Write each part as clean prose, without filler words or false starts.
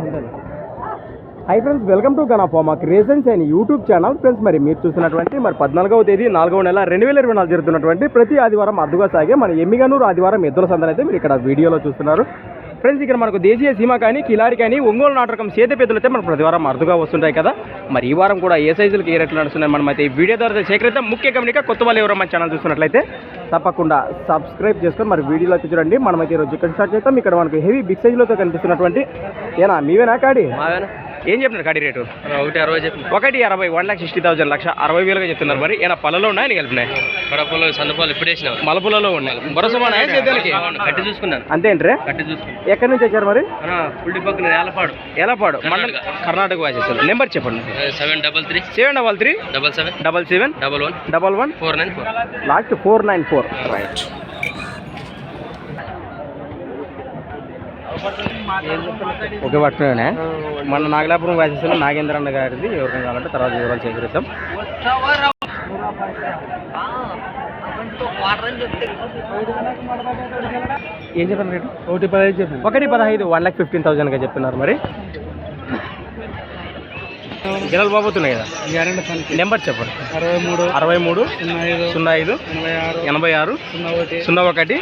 ఉంటుంది. Hi friends, welcome to Gana pharma creations and YouTube channel. Friends, మరి మీరు చూస్తున్నటువంటి 14వ తేదీ 4వ నెల 2024 జరుగుతున్నటువంటి ప్రతి ఆదివారం అద్దుగా సాగే మన ఎమ్మిగనూరు ఆదివారం ఎద్దుల సందర్భం అయితే మీరు ఇక్కడ వీడియోలో చూస్తున్నారు. ఫ్రెండ్స్, ఇక్కడ మనకు దేశీయ సీమ కానీ కిలారి కానీ ఒంగోలు నాటకం చేతి పెద్దలు అయితే మనకు ప్రతి వారం అరుదుగా వస్తుంటాయి కదా. మరి ఈ వారం కూడా ఏ సైజులకి ఏ రేట్లు నడుస్తున్నాయి మనం అయితే ఈ వీడియో ద్వారా సేకరిద్దాం. ముఖ్య గమనిక, కొత్త వాళ్ళు ఎవరో మన ఛానల్ చూస్తున్నట్లయితే తప్పకుండా సబ్స్క్రైబ్ చేసుకొని మరి వీడియోలో చూడండి. మనమైతే ఈరోజు ఇక్కడ స్టార్ట్ చేస్తాం. ఇక్కడ మనకు హెవీ బిగ్ సైజులతో కనిపిస్తున్నటువంటి ఏనా మీవేనా కాడి? ఏం చెప్తున్నారు కాడి రేటు? 160 చెప్పిన. 160 1,60,000 1,60,000గా చెప్తున్నారు. మరి ఏనా పళ్ళలో ఉన్నాయి కలిపినాయి? కడపలో సందపాలు ఇప్పుడే వేసిన మలపులలో ఉన్నాయి. భరోసా చేద్దానికి కట్టి చూసుకున్నాను. అంతేంట్రే? కట్టి చూసుకున్నాను. ఎక్కడి నుంచి వచ్చారు మరి? పుల్లి పక్కన ఏలపాడు మండలం కర్ణాటక వాసేస్తారు. నెంబర్ చెప్పండి. 733 733 77 77 11 11 494 లాస్ట్ 494. రైట్. ఓకే, పట్టుకునే మన నాగలాపురం వాసేస్తారు. నాగేంద్ర అన్న గారిది ఎవరికైనా కావాలంటే తర్వాత వివరాలు సేకరిద్దాం. ఏం చెప్పారు రేటు? 115 చెప్పి 115 1,15,000గా చెప్తున్నారు. మరి గిరాలు బాబోతున్నాయి కదా. నెంబర్ చెప్పండి. 63 05 86 01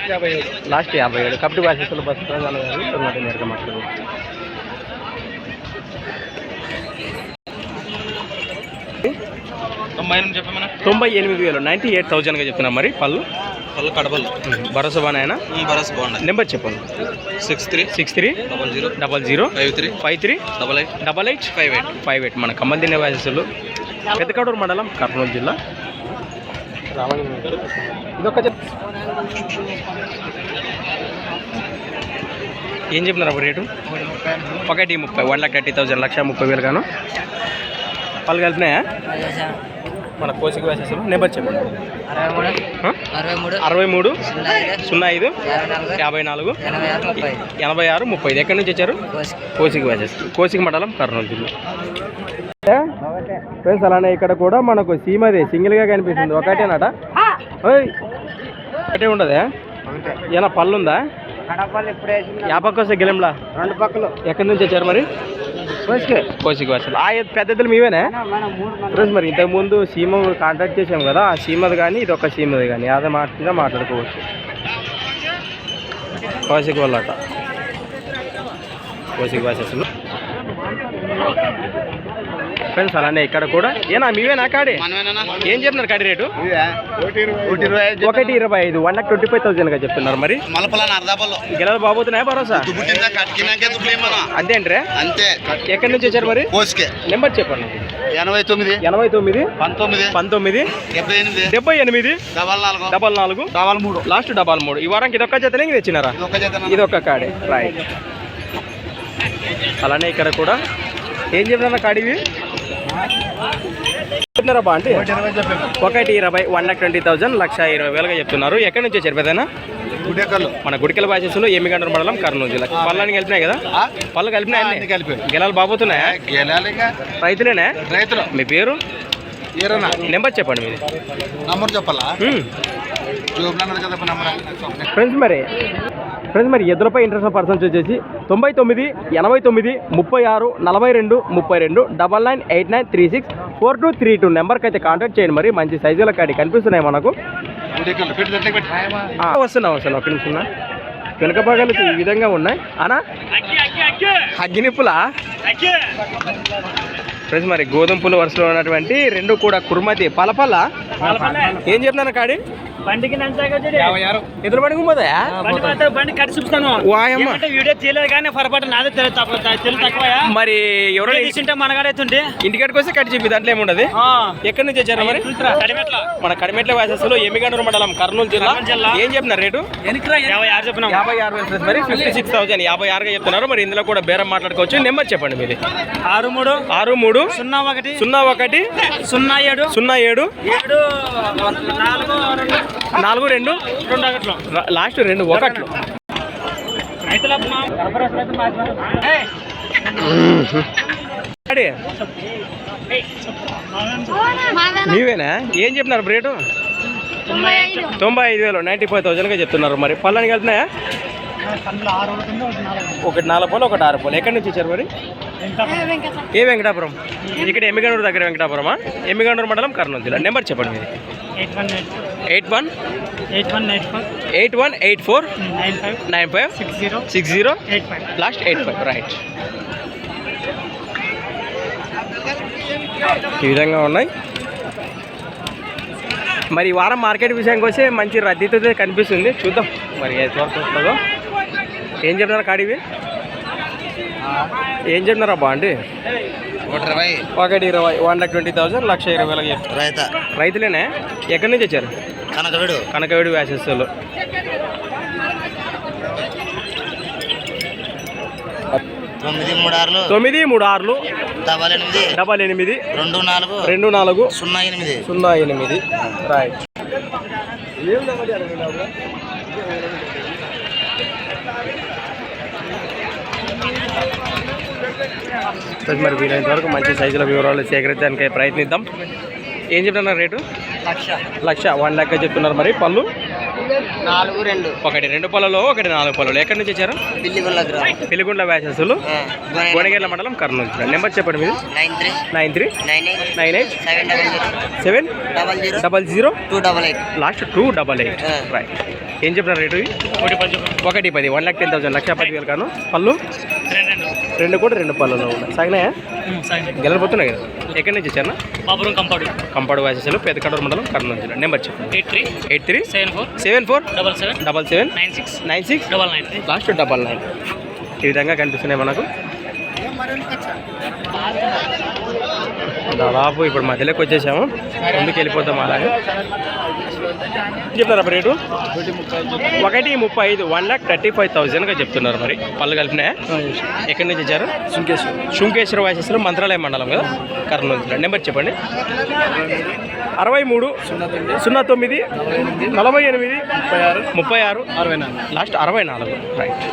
లాస్ట్ 57. కబడ్డీ బాధ్యతలు బస్సు నేరుగా మాట్లాడవచ్చు. 98,000 98,000గా చెప్తున్నాం. మరి పళ్ళు కడపలు భరోసా బాగానే. భరోసా బాగుంది. నెంబర్ చెప్పండి. 63 00 00 53 88 58. మన కమ్మలు తినే వాసస్సులు పెద్దకడూరు మండలం కర్నూలు జిల్లా. ఇదొక ఏం చెప్పినారు అప్పుడు రేటు? 130 1,30,000 1,30,000 గాను. పళ్ళు కలిపినాయా? మన కోసికి వేసేసారు. నెంబర్ చెప్పండి. 63 05 54 86 30. ఎక్కడి నుంచి వచ్చారు? కోసికి వేసేస్తారు. కోసికి మండలం కర్నూలు జిల్లా. ఫ్రెండ్స్, అలానే ఇక్కడ కూడా మనకు సీమది సింగిల్గా కనిపిస్తుంది. ఒకటేనట? ఒకటే ఉండదా? ఏమన్నా పళ్ళు ఉందా? యాపక్క వస్తే గెలంలా 2 పక్కలు. ఎక్కడి నుంచి వచ్చారు మరి? కోసికి వచ్చారు. ఆ పెద్దలు మీవేనా? ఫ్రెండ్స్, మరి ఇంతకుముందు సీమ కాంటాక్ట్ చేసాం కదా, ఆ సీమది కానీ ఇది ఒక సీమది కానీ అదే మాట్లాడుకోవచ్చు. కోసికి వాళ్ళట కోసికి వాసేసారు. ఫ్రెండ్స్, అలానే ఇక్కడ కూడా ఏనా మీవేనా కాడి? ఏం చెప్తున్నారు కాడి రేటు? 125 1,25,000గా చెప్తున్నారు. మరి గెలలు బాబోతున్నాయా? భరోసా అంతేంట్రే? అంతే. ఎక్కడి నుంచి వచ్చారు మరి? నెంబర్ చెప్పండి. 89 19 19 78 44 లాస్ట్ 33. ఈ వారానికి ఇదొక్క జతనే తెచ్చినారా? ఇదొక్క కాడే. రైట్. అలానే ఇక్కడ కూడా ఏం చెప్తున్నా కాడివి చెప్తున్నారా బా అంటే? 120 1,20,000 1,20,000గా చెప్తున్నారు. ఎక్కడి నుంచి వచ్చారు పెద్దనా? మన గుడికల బాధ్యతలు ఎమ్మిగండ్ర మండలం కర్నూలు జిల్లా. పళ్ళని కలిపినాయి కదా? పళ్ళు కలిపినాయి. గెలాలు బాబోతున్నాయా? రైతులేనా? రైతులు. మీ పేరు? నెంబర్ చెప్పండి. మీది నంబర్ చెప్పాలా? ఫ్రెండ్స్, మరి ఎద్దులపై ఇంట్రెస్ట్ పర్సన్స్ వచ్చేసి 99 89 36 42 32 998936 4232 నెంబర్కి అయితే కాంటాక్ట్ చేయండి. మరి మంచి సైజుల కాడి కనిపిస్తున్నాయి మనకు. వస్తున్నా ఒక నిమిషం. వెనుక భాగాలు ఈ విధంగా ఉన్నాయి అనా? అగ్గినిప్పులా? ఫ్రెండ్స్, మరి గోధుమ పుల్ల వరుసలో ఉన్నటువంటి రెండు కూడా కుర్మతి పలపల్ల. ఏం చెప్తున్నాను కాడి? బండికి ఎదురు బండి బండి కట్టి చూపుతాను. వీడియో తీయలేదు కానీ పొరపాటు నాదే తక్కువ. మరి ఎవరో మనగాడైతుంటే ఇంటికాడికి వస్తే కట్టి చెప్పి దాంట్లో ఏముండదు. ఎక్కడి నుంచి వచ్చారు మరి? మన కడిమెట్ల వాసస్సులో ఎమ్మిగండ్ర మండలం కర్నూలు జిల్లా. ఏం చెప్పినారు రేటు? 56 చెప్పినాం. 56 మరి 56,000 56గా చెప్తున్నారు. మరి ఇందులో కూడా బేరం మాట్లాడుకోవచ్చు. నెంబర్ చెప్పండి మీది. 63 01 07 07 42 లాస్ట్ 2 1. నీవేనా? ఏం చెప్తున్నారు రేటు? 95,000 95,000గా చెప్తున్నారు. మరి పళ్ళని కలిపినాయా? ఒకటి 4 పళ్ళు ఒకటి 6 పళ్ళు. ఎక్కడి నుంచి వచ్చారు మరి? ఏ వెంకటాపురం? ఇక్కడ ఎమ్మిగనూరు దగ్గర వెంకటాపురమా? ఎమ్మిగనూరు మండలం, కర్నూలు జిల్లా. నెంబర్ చెప్పండి మీది. 81849560 లాస్ట్ 85. రైట్. ఈ విధంగా ఉన్నాయి. మరి ఈ వారం మార్కెట్ విషయానికి వస్తే మంచి రద్దీతో కనిపిస్తుంది. చూద్దాం మరి ఎంతవరకు వస్తుందో. ఏం చెప్తున్నారు కాడివి? ఏం చెప్తున్నారా బా అండి? 120, 1,20,000, 1,20,000 చెప్తారు. రైతులేనే? ఎక్కడి నుంచి వచ్చారు? కనకవేడు వ్యాసెస్లో. 936 88 24 08. రైట్. మరి వీలైనంత వరకు మంచి సైజుల వివరాలు సేకరించడానికి ప్రయత్నిద్దాం. ఏం చెప్తున్నారు రేటు? 1,00,000. 1 లెక్క చెప్తున్నారు. మరి పళ్ళు 4 ఒకటి 2 పళ్ళలో ఒకటి 4 పళ్ళలో. ఎక్కడి నుంచి వచ్చారు? పిల్లిగుండ్ల వ్యాసెస్లు, గోనెగేర్ల మండలం, కర్నూలు జిల్లా. నెంబర్ చెప్పండి మీరు. 93987000 లాస్ట్ 288. రైట్. ఏం చెప్పినారు రేటు? 1,10,000. 1,10,000 1,10,000 కాను. పళ్ళు 2 కూడా 2 పళ్ళలో ఉన్నాయి. సాగినాయా? గెలపోతున్నాయి కదా. ఎక్కడి నుంచి వచ్చారు? కంపాడు వ్యాసెస్లు, పెదకడూరు మండలం, కర్నూలు జిల్లా. నెంబర్ చెప్పండి. 8374774696 లాస్ట్ 99. ఈ విధంగా కనిపిస్తున్నాయి మనకు. దాదాపు ఇప్పుడు మధ్యలోకి వచ్చేసాము. ముందుకు వెళ్ళిపోతాం. అలాగే చెప్తారా రేటు? 1,35,000 1,35,000గా చెప్తున్నారు. మరి పళ్ళు కలిపినాయా? ఎక్కడి నుంచి వచ్చారు? శుంకేశ్వర వ్యాసెస్లో, మంత్రాలయం మండలం కదా, కర్నూలు జిల్లా. నెంబర్ చెప్పండి. 63 09 48 36 లాస్ట్ 64. రైట్.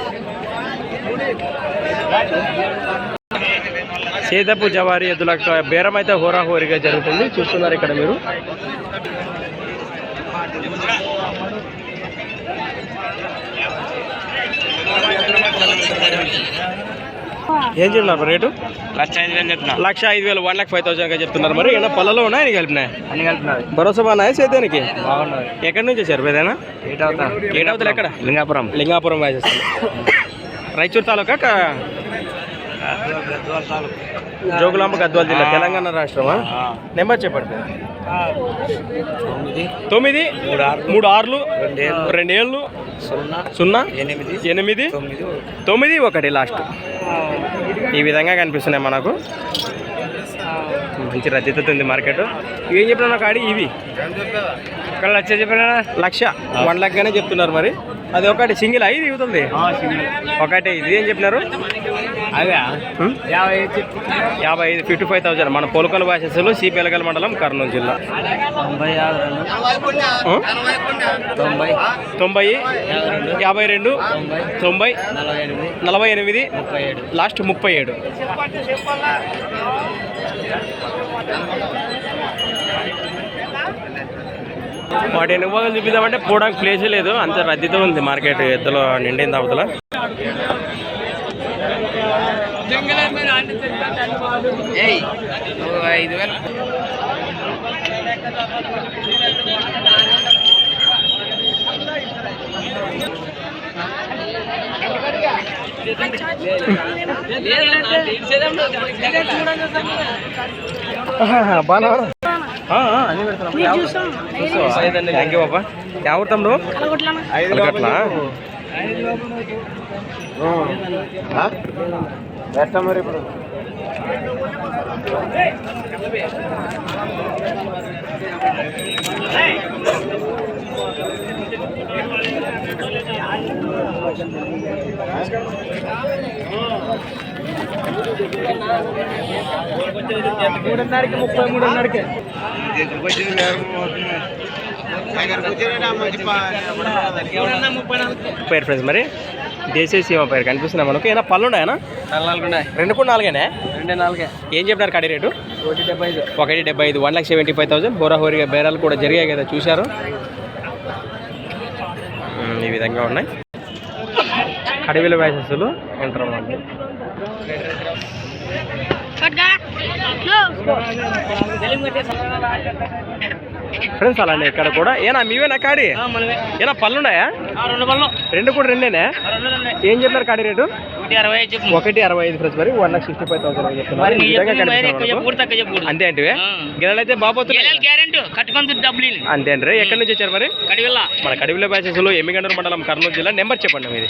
సేదపు జవారి ఎద్దుల బేరం అయితే హోరాహోరీగా జరుగుతుంది. చూస్తున్నారు ఇక్కడ మీరు. ఏం చెప్తున్నారు రేటు? 1,05,000 1,05,000గా చెప్తున్నారు. మరి ఏమైనా పళ్ళలో ఉన్నాయని కలిపినాయి? భరోసా బాగున్నాయా సేద్యానికి? బాగున్నాయి. ఎక్కడి నుంచి వచ్చారు? ఏదైనా ఏటవుతుంది? ఎక్కడ? లింగాపురం వ్యాసేస్తారు. రాయచూరు తాలూకా, జోగులాంబ, గద్వాల జిల్లా, తెలంగాణ రాష్ట్రమా? నెంబర్ చెప్పండి. 936 27 0 8 9 1 లాస్ట్. ఈ విధంగా కనిపిస్తున్నాయి మనకు. మంచి రద్దీతో ఉంది మార్కెట్. ఏం చెప్పినా కాడి ఇవి? 1,00,000 చెప్పినా. 1,00,000 1 లెక్కనే చెప్తున్నారు. మరి అది ఒకటి సింగిల్ అయి దిగుతుంది ఒకటి. ఇది ఏం చెప్పినారు? 55 55,000 మన పొలకల భాషలు, సిపిఎల్గల్ మండలం, కర్నూలు జిల్లా. 90 52 90 48 లాస్ట్ 37. వాటి ఎన్ని భాగాలు చూపిద్దామంటే పోవడానికి ప్లేసే లేదు. అంత రద్దీతో ఉంది మార్కెట్. ఎద్దులో నిండింది అవతల. బాగా అన్నీ పెడతాను. థ్యాంక్ యూ బాబా. ఎవరు తమ్ముడు? అట్లా మరి ఇప్పుడు పేరు ఫ్రెండ్స్. మరి దేశీయ సీమ పేరు కనిపిస్తున్నాయి మనకు. ఏమైనా పళ్ళు ఉన్నాయనా? 2 కూడా 4 ఏం చెప్పినారు కాడి రేటు? 1,75 1,75,000. హోరాహోరీగా బేరాలు కూడా జరిగాయి కదా, చూశారు. ఈ విధంగా ఉన్నాయి. కడివిల వ్యాసెస్లు ఎంటర్ అవ్వండి. ఫ్రెండ్స్ అలానే ఇక్కడ కూడా ఏనా మీవేనా కాడి ఏనా పళ్ళు ఉన్నాయా? 2 పళ్ళు. 2 కూడా 2నేనా? ఏం చెప్పినారు కాడి రేటు? 1.65 ఫ్రెండ్స్. మరి 1,65,000 చెప్తున్నారు. అంతే అంటే గిన్నెలు అయితే బాబోతున్నాయి అంతే అంటే. ఎక్కడి నుంచి వచ్చారు మరి? మన కడివిల బ్యాచెస్లో ఎమ్మిగనూరు మండలం కర్నూలు జిల్లా. నెంబర్ చెప్పండి మీది.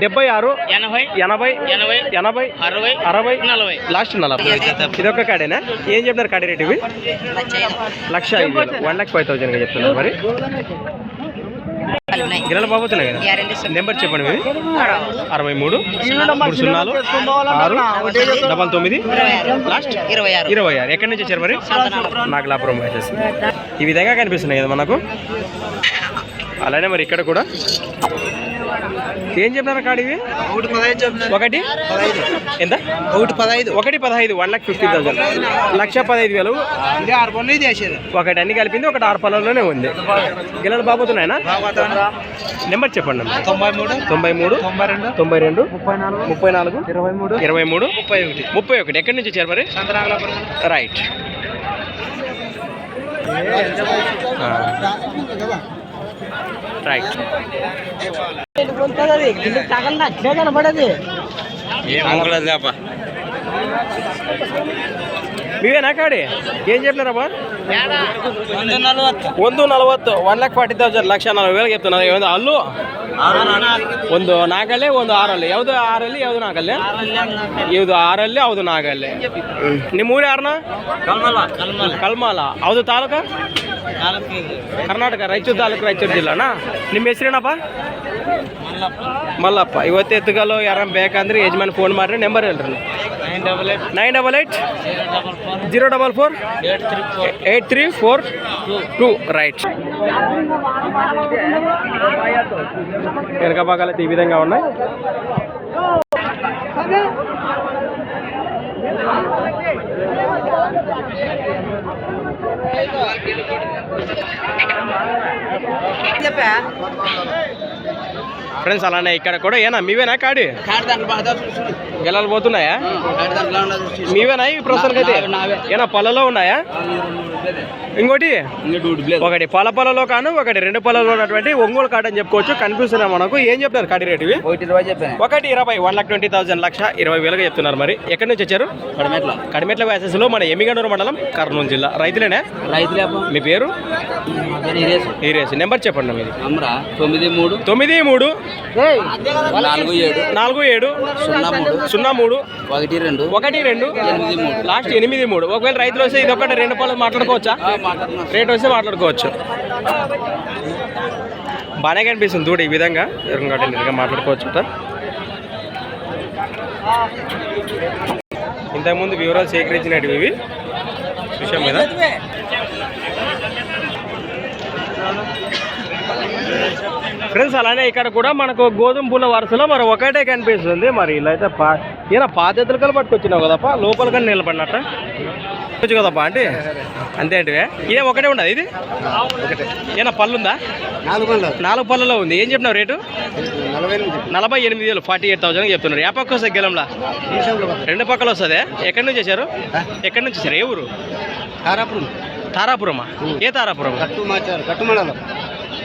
డెబ్బై 80 60 లాస్ట్ 40. ఇదొక కాడేనా? ఏం చెప్తున్నారు కాడి రేటు ఇవి? 1,05,000 1,05,000 చెప్తున్నారు. మరి గిన్నెలు బాబోతున్నాయి కదా. నెంబర్ చెప్పండి మీది. 63 306 99 లాస్ట్ 26. ఎక్కడి నుంచి వచ్చారు మరి? నాగలాపురం బ్యాచెస్. ఈ విధంగా కనిపిస్తున్నాయి కదా మనకు. అలానే మరి ఇక్కడ కూడా ఏం చెప్పినారు కాడివి? 1 ఎంత? 1,15 1,15,000 1,15,000. ఒకటి అన్ని కలిపింది, ఒకటి 6 పళ్ళలోనే ఉంది. గిన్నెలు బాబోతున్నాయనా? నెంబర్ చెప్పండి. 93 92 34 23 31. ఎక్కడి నుంచి వచ్చారు మరి? రైట్. రైట్. మీవేనా కాడి? ఏం చెప్పినారబ్బా? 140 1,40,000 1,40,000 చెప్తున్నారు. ఏమైంది అల్లు? ಒಂದು ನಾಗಲ್ಲೇ ಒಂದು ಆರಲ್ಲಿ. ಯಾವುದು ಆರಲ್ಲಿ ಯಾವುದು ನಾಗಲ್ಲೇ? ಯಾವುದು ಆರಲ್ಲಿ ಯಾವುದು ನಾಗಲ್ಲೇ? ನಿಮ್ಮ ಊರು ಯಾರನ್ನ? ಕಲ್ಮಾಲ. ಯಾವುದು ತಾಲೂಕ? ಕರ್ನಾಟಕ, ರಾಯಚೂರು ತಾಲೂಕು, ರಾಯಚೂರು ಜಿಲ್ಲಾನಾ? ನಿಮ್ಮ ಹೆಸರೇನಪ್ಪ? ಮಲ್ಲಪ್ಪ. ಇವತ್ತು ಎತ್ತುಗಲು ಯಾರು ಬೇಕಂದ್ರೆ ಯಜಮಾನ್ ಫೋನ್ ಮಾಡ್ರಿ. ನಂಬರ್ ಹೇಳ್ರಿ. 988 044 8342. రైట్. వెనక భాగాలు అయితే ఈ విధంగా ఉన్నాయి. ఫ్రెండ్స్ అలానే ఇక్కడ కూడా ఏనా మీవేనా కాడి? గెలాలు పోతున్నాయా? మీవేనా ఇవి ప్రస్తుతానికి అయితే? ఏనా పళ్ళలో ఉన్నాయా? ఇంకోటి ఒకటి పొలలో కాను, ఒకటి 2 పళ్ళలో ఉన్నటువంటి ఒంగోలు కాడ అని చెప్పుకోవచ్చు. కనిపిస్తున్నాయి మనకు. ఏం చెప్తారు కాడి రేటు ఇవి? 1,20 1,20,000 1,20,000 చెప్తున్నారు. మరి ఎక్కడి నుంచి వచ్చారు? కడిమెట్ల వ్యాసెస్లో మన ఎమ్మిగనూరు మండలం కర్నూలు జిల్లా. రైతులేనా? మీ పేరు? ఈరేసి. నెంబర్ చెప్పండి మీది. 93 47 03 12 లాస్ట్ 83. ఒకవేళ రైతులు వస్తే ఇది ఒకటి 2 పళ్ళు మాట్లాడుకోవచ్చా? రేట్ వస్తే మాట్లాడుకోవచ్చు. బాగానే కనిపిస్తుంది చూడు. ఈ విధంగా ఎరుగా మాట్లాడుకోవచ్చు. ఇంతకుముందు వివరాలు సేకరించినవి ఇవి విషయం మీద. ఫ్రెండ్స్ అలానే ఇక్కడ కూడా మనకు గోధుమ పూల వరుసలో మరి ఒకటే కనిపిస్తుంది. మరి ఇలా అయితే ఈయన పాత ఎత్తులకలు పట్టుకొచ్చినావు కదప్ప. లోపల కానీ నిలబడినట్ట వచ్చు కదప్ప. అంటే అంతే అంటే ఇదే ఒకటే ఉండదు. ఇది ఈయన పళ్ళు ఉందా? 4 పళ్ళలో ఉంది. ఏం చెప్పినావు రేటు? 48,000 48,000 చెప్తున్నారు. ఏ పక్క వస్తుంది గెలంలా? 2 పక్కలు వస్తుంది. ఎక్కడి నుంచి వచ్చారు? ఎక్కడి నుంచి వచ్చారు? ఏ ఊరు? తారాపురమా? ఏ తారాపురం?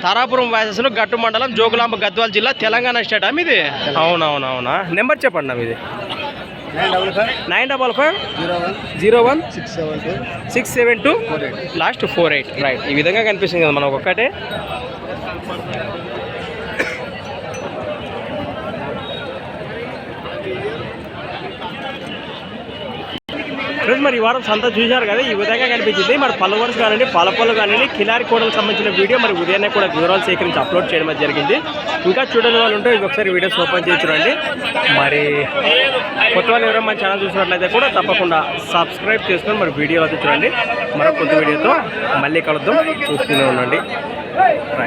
తారాపురం వ్యాసెస్లో గట్టు మండలం, జోగులాంబ, గద్వాల జిల్లా, తెలంగాణ స్టేట్. మీది? అవునవునవునా. నెంబర్ చెప్పండి మీది. 955 01 672 లాస్ట్ 48. రైట్. ఈ విధంగా కనిపిస్తుంది కదా మనకు ఒక్కటే. ఫ్రెండ్స్ మరి ఈ వారం సంత చూశారు కదా. ఈ విధంగా కనిపించింది. మరి పళ్ళు వరుస కానివ్వండి, పళ్ళు కానివ్వండి, కిలారి కోడలకు సంబంధించిన వీడియో మరి ఉదయాన్నే కూడా వివరాలు సేకరించి అప్లోడ్ చేయడం జరిగింది. ఇంకా చూడని వాళ్ళు ఉంటే ఒకసారి వీడియోస్ ఓపెన్ చేసి చూడండి. మరి కొత్త వాళ్ళు ఎవరైనా మన ఛానల్ చూసినట్లయితే కూడా తప్పకుండా సబ్స్క్రైబ్ చేసుకొని మరి వీడియో అయితే చూడండి. మరొక కొత్త వీడియోతో మళ్ళీ కలుద్దాం. చూస్తూనే ఉండండి. రైట్.